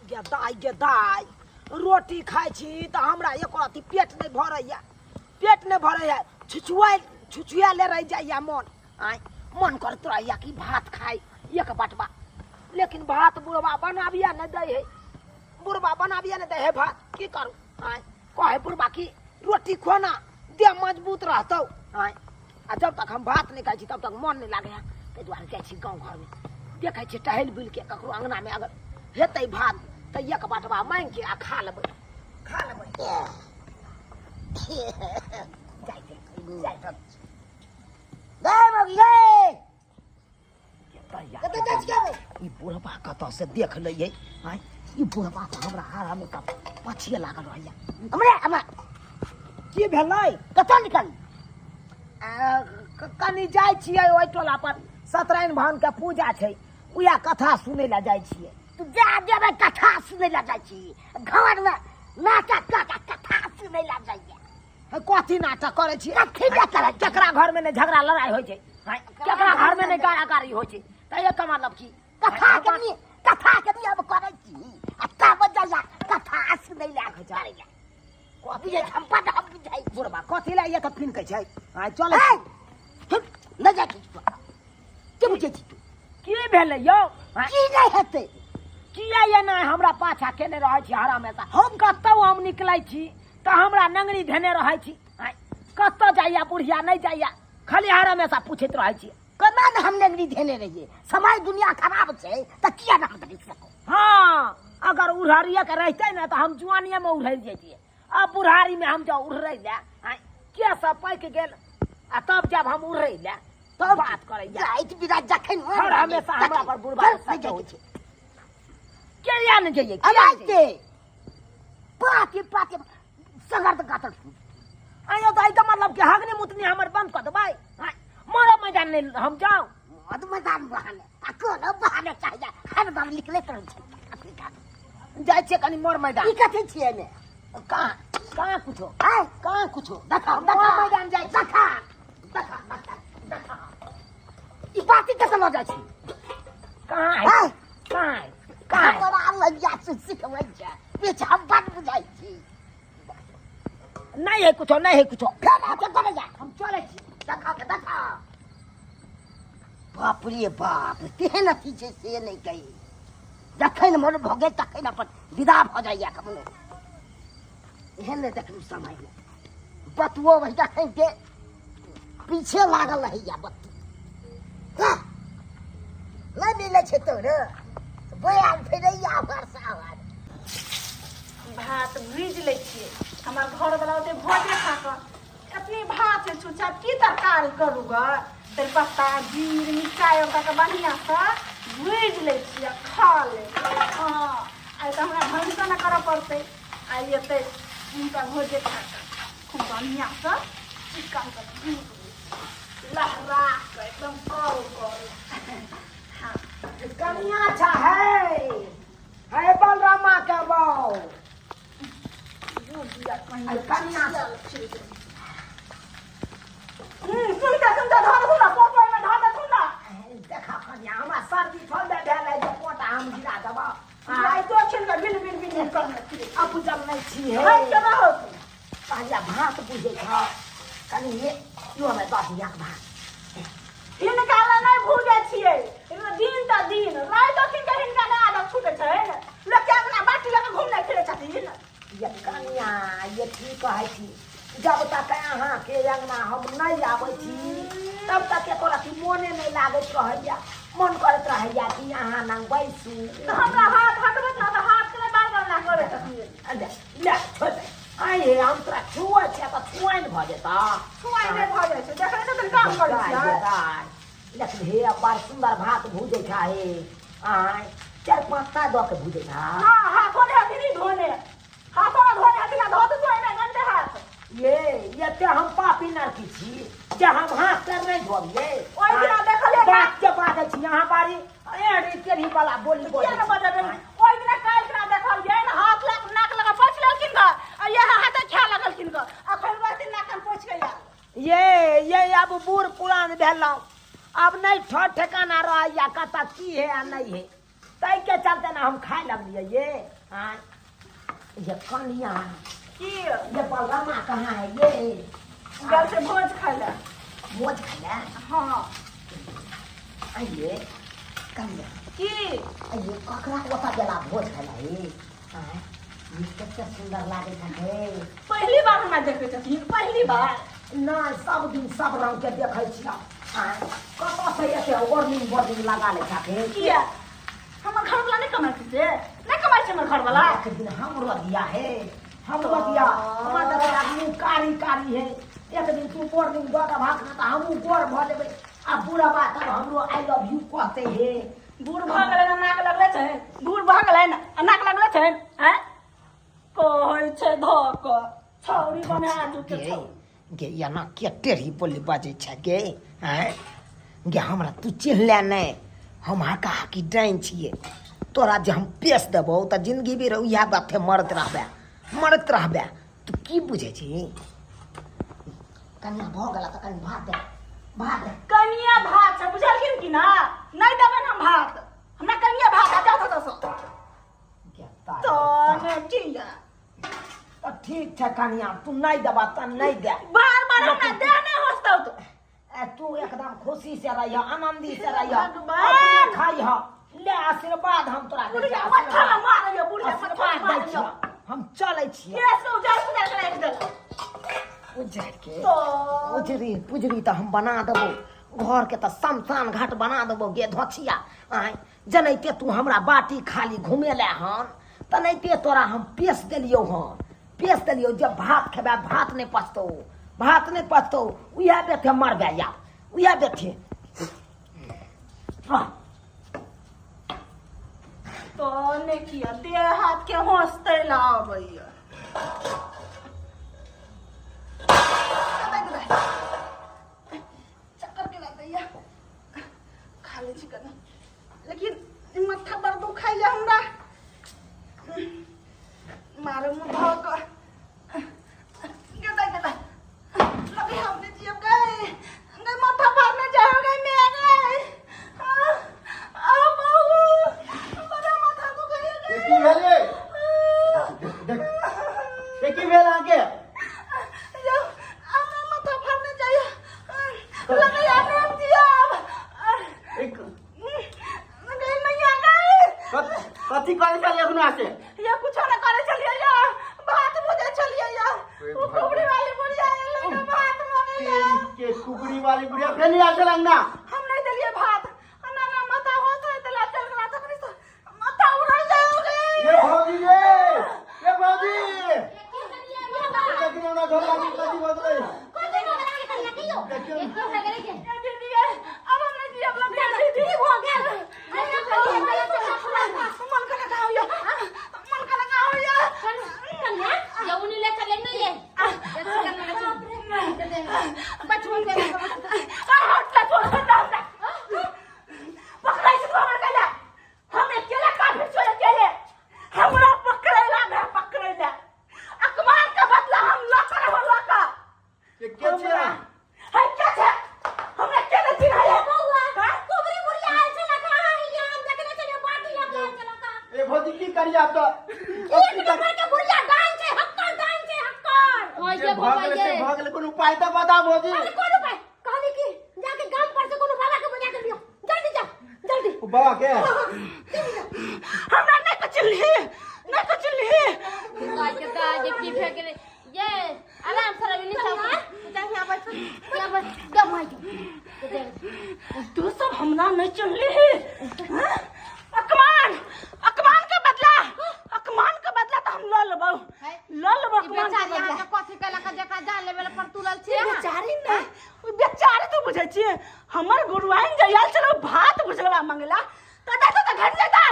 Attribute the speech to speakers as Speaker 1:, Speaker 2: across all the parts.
Speaker 1: गे दाई रोटी खाई छी तो हमरा एक रत्ती पेट नहीं भरैया छुछुआ ले रह जाइया मन आय मन करत रहैया कि भात खाई एक बटवा लेकिन भात बुढ़वा बनाबिया नहीं दे है भात की करू आय कहे बुढ़वा की रोटी खोना दे मजबूत रहतौ आय आ जब तक हम भात नहीं खाई छी तब तक मन नहीं लागे ताहि दुआरे जाइ छी गाँव घर में देखे छी टहल बुल के ककरो अंगना में अगर हेतै भात तो एक बटवा मांग के आ खा लेबै ई बुढ़वा कतऽ से देख लिये आय ई बुढ़वा तो हमरा हारा में तब पछिए लागल रहैया हमरा की भेलै कतऽ निकल कनी जाइ छियै ओइ टोला पर सत्यनारायण भगवान के पूजा छै उया कथा सुनै ला जाइ छियै
Speaker 2: तू जा देबे कथा सुनै ला जाइ छी घर में नाटक कथा सुनै ला जाइए
Speaker 1: कथी नाटक करे छी
Speaker 2: कथी ना करे
Speaker 1: केकरा घर में नहीं झगड़ा लड़ाई होइ छै केकरा घर में नहीं गाड़ी होइ छै त एक मतलब की
Speaker 2: कथा के नहीं अब करे छी आ तब जाइया कथा सुनै ला जाइए कथी ये झंपट हम बुझाई
Speaker 1: बुढ़वा कथी ला ये फिन कहै छै आय चल
Speaker 2: न जा के बुझे छी तू
Speaker 1: की भेलै यौ
Speaker 2: की नहीं हेतै
Speaker 1: किया ये ना हमरा पाछा केने रहै छी हर हमेशा हम कतौ हम निकलै छी त हमरा नंगरी धेने रहै छी कतौ जाइया बुढ़िया नहीं जाइया खाली हर हमेशा पूछैत रहै छी
Speaker 2: कना न हम नंगरी धेने रहिए समय दुनिया खराब छै त किया ना हम देख सको
Speaker 1: हाँ अगर उड़हरिया के रहते ना तो हम जुआनिया में उड़ल जैतिए अब बुढ़ारी में हम जब उड़े ला के सब पैक गेल आ तब जब हम उड़े ला तब बात करे
Speaker 2: जाइत बिना जखन
Speaker 1: हर हमेशा हमरा पर बुढ़वा सच होइ छै केरिया न जाइए
Speaker 2: अबाइते पाके सगर गातर
Speaker 1: आयो तो का मतलब कि हगने मुतनी हमर बंद कर दबाई मारो मैदान नहीं हम जाओ
Speaker 2: मत मैदान बहाने आ कोनो बहाने चाहिए हर बार निकले कर छै
Speaker 1: जाय छै कनी मोर मैदान
Speaker 2: ई कथि छियै ने
Speaker 1: कहाँ कुछो
Speaker 2: देखा
Speaker 1: मैदान जाय
Speaker 2: देखा ई बात कतऽ ल जाइ छी
Speaker 1: कहाँ है
Speaker 2: बड़ा लज्जा से सिखबै छै पीछे हम बात बुझाइ छी
Speaker 1: नहीं है कुछो
Speaker 2: फेर आके करे जा हम चले छी देखा बाप रे बाप तेहन अथी छै से नहीं कही जखन मन भगे तखन अपन विदा भ जाइया कमनो एहन नहीं देखलू समय में बतुओ वही जखन के पीछे लागल रहैया बत्तू नहीं मिले छै तोर बयान फेरैया वर्षा
Speaker 3: भात भूज लै छियै हमर घर वाला ओते भोजे खा कऽ एतनी भात है छुच्छा की तरकारी करू ग तेजपत्ता जीर मिरचाइ ओकरा के बढ़िया से भूज लै छियै खा ले हाँ आइ तऽ हमरा भंसा न करऽ पड़तै आइ एतै हुनका भोजे खा कऽ खूब बढ़िया से चिकन के भूज लहरा के एकदम करू हाँ
Speaker 1: कनिया अच्छा है बलरामा के बौ कनिया देखा कनिया हमरा सर्दी ठंडा भेल है पोटा हम गिरा देबा
Speaker 3: आई तो छिन के बिल कर
Speaker 1: अब जब नहीं छी है
Speaker 3: केना होत
Speaker 1: पहले भात बुझे था कनी यो में 10 भात
Speaker 3: हिनका ला नहीं भूजे छियै दिन त दिन रात दिन के हिनका ना आदत छूटे छै लोग के अपना बाटी लगा घूमने फिरे छथिन
Speaker 1: ये कनिया ये ठीक है छी जब तक अहाँ के अंगना हम नहीं आबै छी तब तक एको रति मोने नहीं लागत रहैया मन करत रहैया कि अहाँ नंग बैसू
Speaker 3: हमरा हाथ हटबे ना त हाथ के बार बार ना करे छथिन
Speaker 1: ले छोड़ आइ हम तोरा छुआ छै त छुआइन भ जेता
Speaker 3: छुआई नहीं भ जाय छै देखै त काम करै छियै
Speaker 1: लेकिन हे बड़ सुंदर भात भूजे छा हे आय 4-5 टा द के भूजे छा
Speaker 3: हां हाथों ने हथनी धोने हाथों धोने हथनी धो दे तो एने गंदे हाथ
Speaker 1: ये ते हम पापी नरकी छी जे हम हाथ कर नहीं धोबिए
Speaker 3: ओइ दिना देखले
Speaker 1: बात के बात छी यहां बारी एड़ी तेरी वाला बोली
Speaker 3: के न बता दे ओइ दिना काल करा देखल जे न हाथ लग नाक लगा पोछ लेलखिन ग आ ये हाथ खा लगलखिन ग अखन बाती नाक पोछ के
Speaker 1: ये अब बूढ़ पुरान भेलौ अब नहीं ठो ठिकाना रहैया कत की है आ नहीं है ताहि यही के चलते ना हम खाए लगलिए ये। हाँ ये कनिया
Speaker 3: की
Speaker 1: ये बलगमा कहाँ है ये?
Speaker 3: गल से भोज खाला।
Speaker 1: भोज खाला?
Speaker 3: हाँ
Speaker 1: आइए कनिया
Speaker 3: की
Speaker 1: आइए ककरा ओता गेला भोज खाला ये? हाँ ये कितना सुंदर लागे है।
Speaker 3: पहली बार हमरा देखे छथिन, पहली बार।
Speaker 1: ना सब दिन सब रंग के देखै छियै। हाँ कतऽ से एते वार्निंग लगा ले छाके?
Speaker 3: किया हमर घर वाला नहीं कमाई से? नहीं कमाई से हमर घर वाला।
Speaker 1: एक दिन हमरो दिया है, हमरो दिया। हमर दबे आदमी कारी कारी है। एक दिन तू वार्निंग दऽ के भागना त हमहू गोर भ लेबै। आ बुढ़ा बात हमरो आई लव यू कहते है।
Speaker 3: बूढ़ भ गेलै ना, नाक लगले छै। बूढ़ भ गेलै ना, नाक लगले छै। हैं कहै छै धक छौरी बना दू के छौ।
Speaker 1: गे एना के टेढ़ी बोली बाजै छै गे? हैं गे हमरा तू चिन्हले नहीं, हम हका हकी डाइन छिए। तोरा जे हम पेश देबौ त जिंदगी भी इएह बाते मरत रहबे। तू की बुझे छी? कनिया भ गेला त कनि भात दे, भात दे।
Speaker 3: कनिया भात छै, बुझलखिन कि ना? नहीं देबै हम भात। हमरा कनिया भात आ जात दसो। तो ने जिया
Speaker 1: तो ठीक छै कनिया, तू नहीं देबा त नहीं दे।
Speaker 3: बार बार हमरा दे नहीं होस्तौ तो।
Speaker 1: तू एकदम खुशी से रहिया, आनंदी से रहिया,
Speaker 3: भगवान।
Speaker 1: अपने खाइह। ले आशीर्वाद हम तोरा दै
Speaker 3: बुढ़िया
Speaker 1: छी,
Speaker 3: मथा
Speaker 1: आशीर्वाद।
Speaker 3: मारैया, बुढ़िया मथा
Speaker 1: आशीर्वाद दै
Speaker 3: मारैया।
Speaker 1: छी। हम चलै छियै।
Speaker 3: केस उजाड़ उजाड़ के राख देला।
Speaker 1: उजड़ के
Speaker 3: तो
Speaker 1: उजरी पुजरी तो हम बना देबो। घर के तो शमशान घाट बना देबो गे धोछिया। आय जनैते तू हमरा बाटी खाली घूमे ले हन, तनैते तोरा हम पेश देलियो हन। पेश देलियो, जब भात खेबे भात नहीं पचतौ, भात नहीं पचतौ, उहे बेथे मरबे या उहे बेथे।
Speaker 3: तो ने किया देह हाथ के होस्ते लावैया। चक्कर के लग गया। खा ले चिकन, लेकिन माथा बड़ दुखाइया हमरा। मारे मुंह धक गेदा गेदा लगे हमने जियब गए गए माथा फाड़ने जाओ गए मैं गए। आ बाबू बड़ा माथा दुख गया।
Speaker 4: की भेले? की भेल आगे?
Speaker 3: जो हमरा माथा फाड़ने जाइए लगे हमने हम जियब
Speaker 4: एक
Speaker 3: गए नहीं आ गए।
Speaker 4: कथी करे चली अपना से?
Speaker 3: ये कुछ ना करे चलिए या बात मुझे चलिए या वो कुबड़ी वाली बुढ़िया है लगे बात मांगे
Speaker 4: के कुकड़ी वाली बुढ़िया फिर नहीं आसे लगना।
Speaker 3: हम नहीं दिलिए भात ना ना माथा हो तो तला चल गला तो नहीं माथा उड़ जाओगे।
Speaker 4: ये भौजी रे, ये भौजी लेकिन ना घर वाली कथी बदले?
Speaker 3: दीदी अब हम नहीं जिया लग गया दीदी हो गया। मन का लगाओ या मन का लगाओ या
Speaker 5: कन्या ये उन्हीं ले चले नहीं ये बचपन के
Speaker 3: हट ला छोड़ दे पकड़ा से हमर कला हम अकेला काफी छोड़ अकेले हमरा पकड़ेला अकमान का बदला हम ना करे हो लका।
Speaker 4: ये के छे?
Speaker 3: है क्या है हमरा अकेले चिन्ह है
Speaker 5: बउआ कुबरी बुढ़िया आल से ना कहा है ये हम देखने चले पार्टी लगा चला का
Speaker 4: ए भौजी की करिया आप तो?
Speaker 5: एक नंबर के बुढ़िया डांस है हक्कर होय जे बाबा ये
Speaker 4: भागले कोन उपाय तो बता भौजी।
Speaker 5: अरे कौन उपाय कहली की जाके गांव पर से कोनो बाबा के बुला के लियो जल्दी जा जल्दी
Speaker 4: बाबा के
Speaker 3: हमरा नहीं कुछ ली
Speaker 5: आज के दाज की फेंक रे ये आराम से रवि नहीं चाह यहाँ बैठ क्या बस दम है
Speaker 3: तू सब हमरा नहीं चुनली अकमान का बदला तो हम ल लेबो अकमान का बदला।
Speaker 5: कथी कला का जकरा जान लेवल पर तुलल छी
Speaker 3: बेचारी नहीं ओ बेचारी तो बुझे छी हमर गुरुआइन जयाल चलो भात बुझलवा मंगला तो घर जाता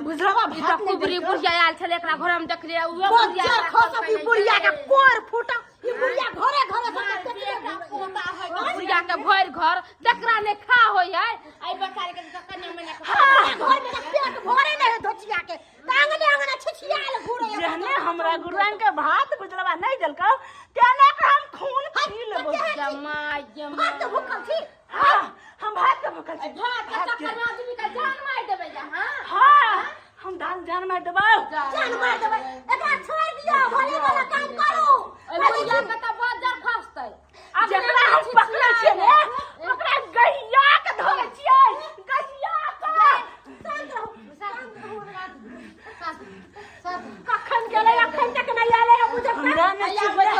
Speaker 3: बुझलवा भात नहीं
Speaker 5: कुबरी बुढ़िया आल छले एकरा घर में देख लिया उहे
Speaker 1: बच्चा खसबी बुढ़िया के कोर फूटा ई बुढ़िया घरे
Speaker 5: बुढ़िया के भर घर जकरा ने खा होय है आई बेचारे के कन्या में
Speaker 1: घर में पेट भरे नहीं धोचिया के आंगने छिछियाल घुरे।
Speaker 3: जहने हमरा गुरुआइन के भात बुझलवा नहीं देलकौ तेने के हम खून पी लेबो।
Speaker 5: जमाई
Speaker 1: भात भूखल छी।
Speaker 3: हम भात के भूखल छी।
Speaker 5: भात के चक्कर में आदमी का जान
Speaker 3: जान मार देबो
Speaker 2: जान मार देबै एकरा छोड़ दियो भले वाला काम करू
Speaker 5: बुढ़िया के तो बाजार खसतै
Speaker 3: जेकरा हम पकड़े छियै ने ओकरा गहिया के धरे छियै गहिया के कखन गेलै अखन तक नहीं आले हम मुझे हमरा नहीं चिन्हले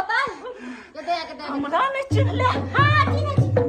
Speaker 3: हमरा नहीं चिन्हले हां चिन्हले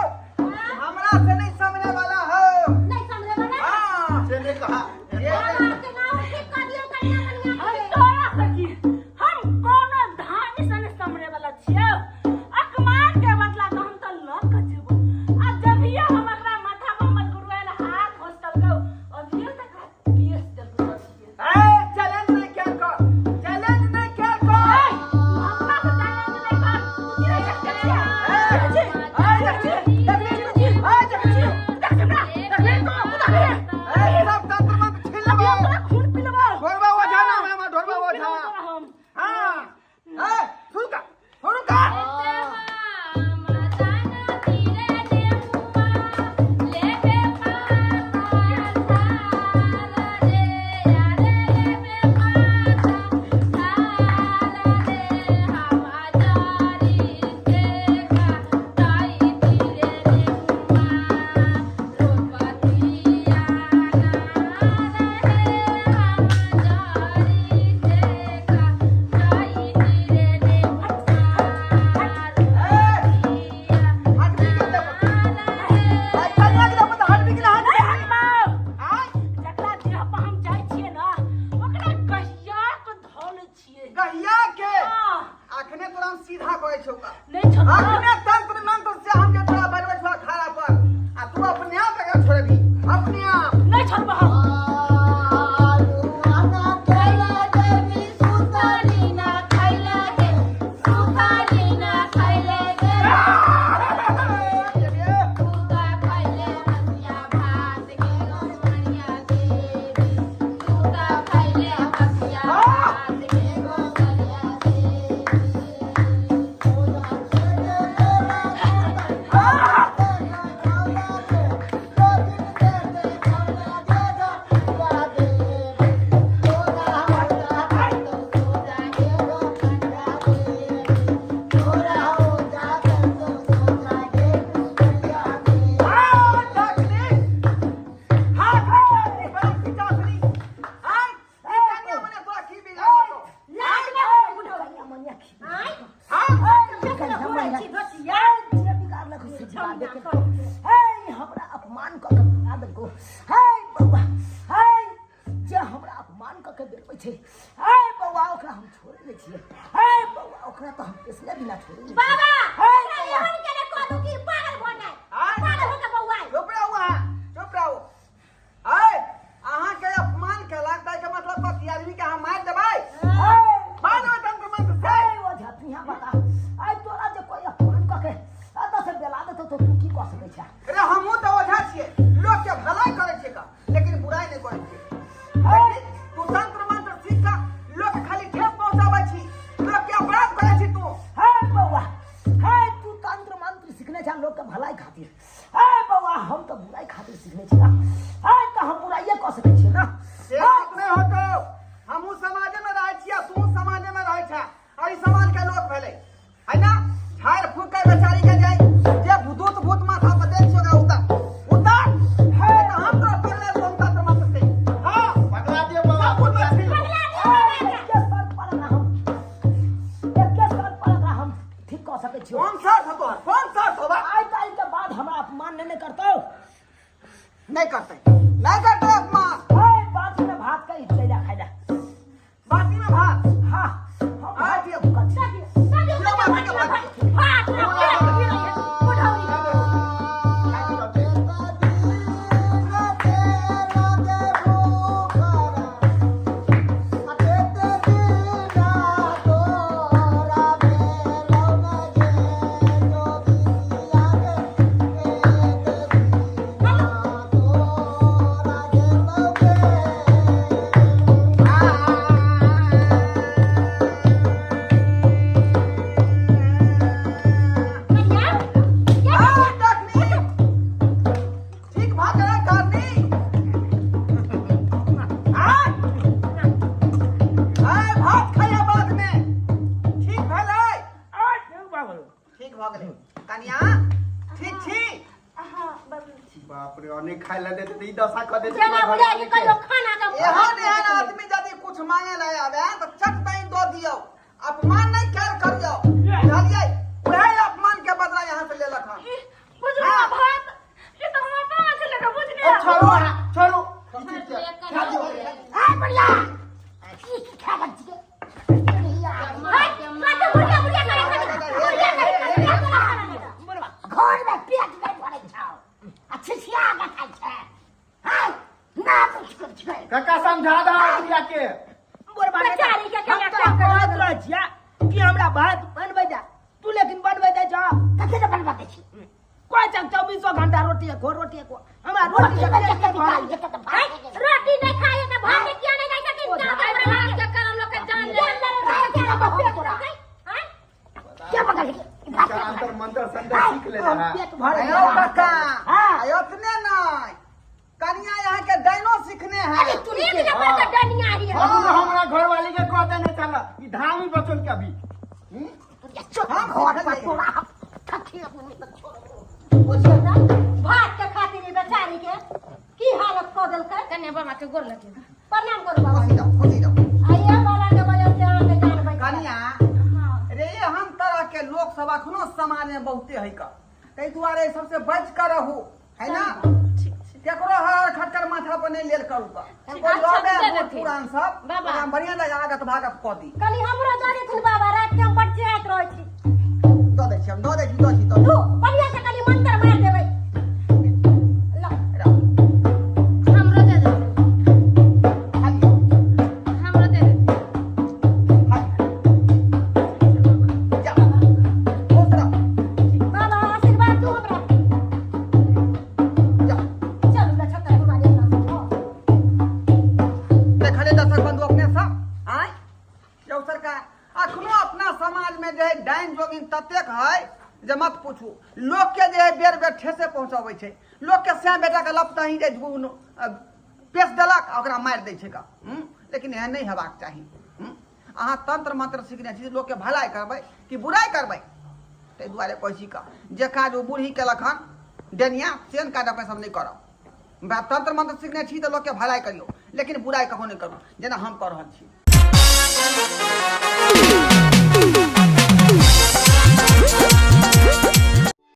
Speaker 4: से नहीं समझने वाला है
Speaker 1: हे हमरा अपमान क के आदर को हे बौआ हे जे हमरा अपमान क के बेलबै छै हे बौआ ओकरा हम छोड़ दै छियै हे बौआ ओकरा तो हम इसलिए बिना छोड़ दै
Speaker 5: बाबा
Speaker 1: हे
Speaker 5: यहाँ के ने कहू कि पागल भऽ जाय पागल हो के बौआ
Speaker 4: चुप रहो आय अहाँ के अपमान केलक ताहि के मतलब कथी आदमी के हम मार देबै मार देबै तंत्र मंत्र से
Speaker 1: ओ झट यहाँ बता आइ तोरा जे कोई अपमान क के अत से बेला देतो तो तू की कह सकै छै
Speaker 4: अरे हमहूँ तऽ ओझा छियै लोक के भलाई करै छियै का लेकिन बुराई नहि करै छियै तू तंत्र मंत्र सीख कऽ लोक के खाली ठेस पहुँचाबै छी लोक के अपराध करै छी तू
Speaker 1: हे बौआ हे तू तंत्र मंत्र सीखने छ लोग के भलाई खातिर हे बौआ हम तो बुराई खातिर सीखने छी ना हे तो हम बुराइये कह सकै छी ना
Speaker 4: से बात नहि होतो हमहूँ समाजे में रहै छियै तू समाजे में रहै छै और ई समाज के लोक भेलै है ना झाड़ फूक के बेचारी के जाय जे भूत माथा पर देख छोगा उतार है तो हम तो पगला तुम तंत्र मंत्र से हां पगला दिए बाबा
Speaker 1: एके सर पर हम ठीक कह सकै छी
Speaker 4: कौन सा होबा
Speaker 1: आइ काल्हि के बाद हमरा अपमान नहीं करतो
Speaker 4: नहीं करते अपमान
Speaker 1: हे बात में भात का इतले जा खाइला
Speaker 4: बाती में भात
Speaker 1: हां हम
Speaker 4: आ
Speaker 1: भात
Speaker 4: दिया
Speaker 1: भूखा छी
Speaker 4: ठीक भाग रहा करनी आय भात खाया बाद में ठीक भेलै ठीक भ गेलै कनिया ठीक छी
Speaker 3: हां बाबू
Speaker 4: बाप रे और नहीं खाइ ले देते त ई दशा क देते
Speaker 5: चला बुला के कहियो खाना का
Speaker 4: एहन आदमी यदि कुछ मांगे ले आवे तो चट दई दो दियो अपमान नहीं कर करियो बुझलिए वही अपमान के बदला यहाँ से ले लखन
Speaker 3: बुझलो भात ये तो हम अपना से लेके बुझने
Speaker 4: छोड़ो
Speaker 1: हाय बढ़िया की खा बच के घर में पेट नहीं भरे छाओ अच्छे से आगे खाइ छै हां ना कुछ कर छै
Speaker 4: काका समझा दो भैया के
Speaker 5: बेचारी के केना काम
Speaker 1: कहत रह छिया कि हमरा भात बनबै दे तू लेकिन बनबै दे जा
Speaker 2: कते न बनवा दे छी
Speaker 1: कोई चक 24 घंटा रोटी को हमरा रोटी
Speaker 5: रोटी नहीं खाए तो भात किया नहीं खाए कि भात के कारण लोग के जान ले
Speaker 2: क्या पकड़ के
Speaker 4: अंतर मंत्र संतर सीख ले रहा
Speaker 1: पेट भरे
Speaker 4: आयो काका आयोतने नहीं कनिया यहाँ के डायनो सीखने हैं
Speaker 5: एक नंबर का डनिया री
Speaker 4: हमरा घर वाली के कहते नहीं चला ई धामी बचल के अभी
Speaker 2: घर पर तोरा ठठी अपने में छोड़
Speaker 5: भात के खातिर बेचारी के की हालत क देलकै कने बाबा के गोर लगे प्रणाम करू बाबा
Speaker 4: खुशी जाओ
Speaker 5: आइया वाला के वजह से आके जान बैठ
Speaker 4: कनिया रे हम तरह के लोग सब अखनो समाज में बहुते है का तै दुआरे सबसे बच कर रहू है ना केकरो हर खटकर माथा पर नहीं लेल करू का कोई लोग पुरान सब
Speaker 5: बाबा।
Speaker 4: बढ़िया जगह आगत भागत क दी
Speaker 5: कली हमरो जाने थुन बाबा रात के हम बच्चे रहै छी
Speaker 4: दो दे छी हम दो दे छी
Speaker 5: तू बढ़िया से कली मंत्र मार देबै ला हमरो दे दे हमरो दे दे बाबा आशीर्वाद दू हमरा चल ना छतर हमारे नाम
Speaker 4: देखले दशक बंधु अपने सब आय जो सरकार अखनो अपना समाज में जो है डाइन जोगिन ततेक है जे मत पूछू लोग के जे है बेर बेर ठेसे पहुंचाबै छै लोग के से बेटा के लपता ही जे पेश देलक ओकरा मार दै छै का लेकिन एहन नहीं हेबाक चाही अहाँ तंत्र मंत्र सीखने छी लोग के भलाई करबै कि बुराई करबै तै दुआरे कहै छी का जे काज ओ बूढ़ी केलक हन डेनिया सेन काज अपने सब नहीं करब तंत्र मंत्र सीखने छी तो लोग के भलाई करियो लेकिन बुराई कखो नहीं करू जेना हम कर रहल छी